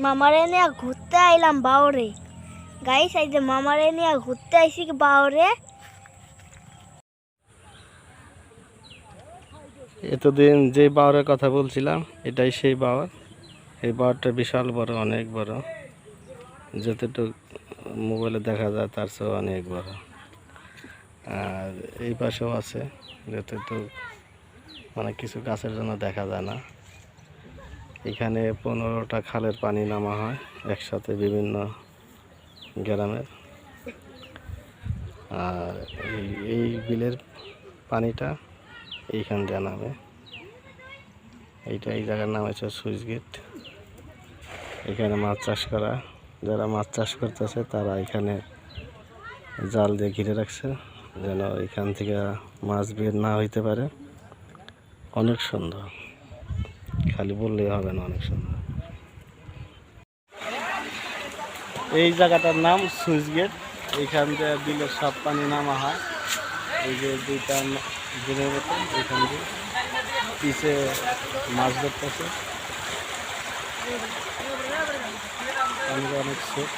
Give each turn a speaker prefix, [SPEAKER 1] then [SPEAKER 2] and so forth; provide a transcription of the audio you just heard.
[SPEAKER 1] মামারে নিয়ে ঘুরতে আইলাম বাউরে। গাইস এই যে মামারে নিয়ে ঘুরতে আইছি বাউরে।
[SPEAKER 2] এতদিন যে বাওরের কথা বলছিলাম এটাই সেই বাওর। এই বাওরটা বিশাল বড়, অনেক বড়, যতটুকু মোবাইলে দেখা যায় তার চেয়েও অনেক বড়। আর এই পাশেও আছে, যতটুকু মানে কিছু গাছের জন্য দেখা যায় না। এখানে 15টা খালের পানি নামা হয় একসাথে বিভিন্ন গ্রামের। আর এই বিলের পানিটা এইখান দিয়ে নামে। এই জায়গার নাম হচ্ছে সুইচ গেট। এখানে মাছ চাষ করা, যারা মাছ চাষ করতেছে তারা এখানে জাল দিয়ে ঘিরে রাখছে যেন এখান থেকে মাছ বের না হইতে পারে। অনেক সুন্দর, খালি বললেই হবে না, অনেক সুন্দর। এই জায়গাটার নাম সুইচ গেট। এইখান দিয়ে বিলের সব পানি নামা হয়। এই যে দুইটা বিলের মতো, এইখান দিয়ে পিছে মাছ ধরতেছে। অনেক ছোট।